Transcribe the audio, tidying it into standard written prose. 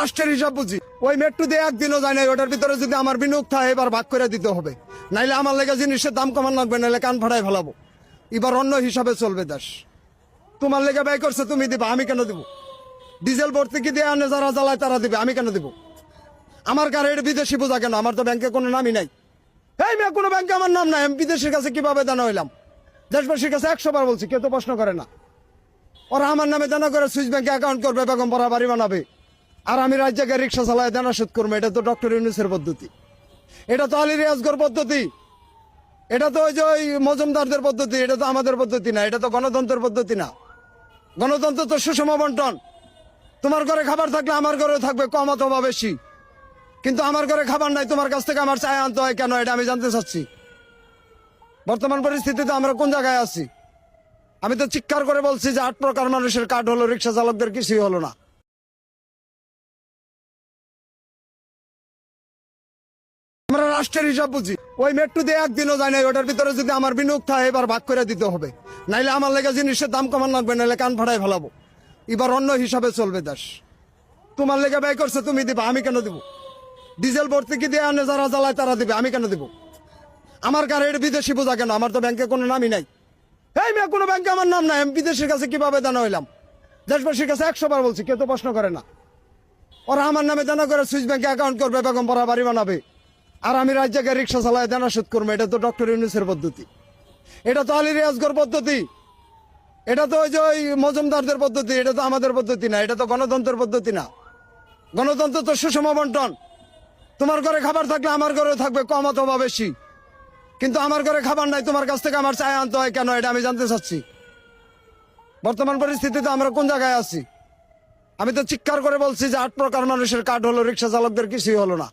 রাষ্ট্রের হিসাব বুঝি। ওই মেট্রো দিয়ে একদিনও যায় না, ওটার ভিতরে যদি আমার বিনিয়োগ থাকে এবার ভাগ করে দিতে হবে, নাইলে আমার লেগে জিনিসের দাম কমান লাগবে, নাইলে কান ফাটাই ফেলাবো। এবার অন্য হিসাবে চলবে দেশ। তোমার লেগে ব্যয় করছে তুমি দিবা, আমি কেন দিব? ডিজেল ভর্তুকি দিয়ে আনে যারা জ্বালায় তারা দিবে, আমি কেন দিব? আমার কারে এটা বিদেশি বোঝা কেন? আমার তো ব্যাংকে কোনো নামই নাই। এই মেয়ে, কোনো ব্যাংকে আমার নাম নাই, আমি বিদেশের কাছে কিভাবে দানা হইলাম? দেশবাসীর কাছে 100 বার বলছি, কেউ তো প্রশ্ন করে না। ওরা আমার নামে দানা করে সুইস ব্যাংকে অ্যাকাউন্ট করবে, বেগম পড়া বাড়ি বানাবে, আর আমি রাজ্য জায়গায় রিক্সা চালায় দানা শোধ করবো। এটা তো ডক্টর ইউনূসের পদ্ধতি, এটা তো আলী রিয়াজগর পদ্ধতি, এটা তো ওই যে ওই মজুমদারদের পদ্ধতি, এটা তো আমাদের পদ্ধতি না, এটা তো গণতন্ত্রের পদ্ধতি না। গণতন্ত্র তো সুষম বন্টন। তোমার ঘরে খাবার থাকলে আমার ঘরেও থাকবে, কম অথবা বেশি। কিন্তু আমার ঘরে খাবার নাই, তোমার কাছ থেকে আমার চায় আনতে হয় কেন? এটা আমি জানতে চাচ্ছি। বর্তমান পরিস্থিতিতে আমরা কোন জায়গায় আছি? আমি তো চিৎকার করে বলছি যে 8 প্রকার মানুষের কার্ড হলো, রিক্সা চালকদের কিছুই হলো না। আমরা রাষ্ট্রের হিসাব বুঝি। ওই মেট্রো দিয়ে একদিনও যায় না, ওটার ভিতরে যদি আমার বিনিয়োগ থাকে এবার ভাগ করে দিতে হবে, নাইলে আমার লেগে জিনিসের দাম কমান লাগবে, নাইলে কান ফাটাই ফেলাবো। এবার অন্য হিসাবে চলবে দেশ। তোমার লেগে ব্যয় করছে তুমি দিবা, আমি কেন দিব? ডিজেল ভর্তুকি দিয়ে আনে যারা জ্বালায় তারা দিবে, আমি কেন দিব? আমার কারে এটা বিদেশি বোঝা কেন? আমার তো ব্যাংকে কোনো নামই নাই। এই মেয়ে, কোনো ব্যাংকে আমার নাম নাই, আমি বিদেশের কাছে কিভাবে দানা হইলাম? দেশবাসীর কাছে 100 বার বলছি, কেউ তো প্রশ্ন করে না। ওরা আমার নামে দানা করে সুইস ব্যাংকে অ্যাকাউন্ট করবে, বেগম পড়া বাড়ি বানাবে, আর আমি রাজ্য জায়গায় রিক্সা চালায় দানা শোধ করবো। এটা তো ডক্টর ইউনূসের পদ্ধতি, এটা তো আলী রিয়াজগর পদ্ধতি, এটা তো ওই যে ওই মজুমদারদের পদ্ধতি, এটা তো আমাদের পদ্ধতি না, এটা তো গণতন্ত্রের পদ্ধতি না। গণতন্ত্র তো সুষম বন্টন। তোমার ঘরে খাবার থাকলে আমার ঘরেও থাকবে, কম অথবা বেশি। কিন্তু আমার ঘরে খাবার নাই, তোমার কাছ থেকে আমার চায় আনতে হয় কেন? এটা আমি জানতে চাচ্ছি। বর্তমান পরিস্থিতিতে আমরা কোন জায়গায় আছি? আমি তো চিৎকার করে বলছি যে 8 প্রকার মানুষের কার্ড হলো, রিক্সা চালকদের কিছুই হলো না।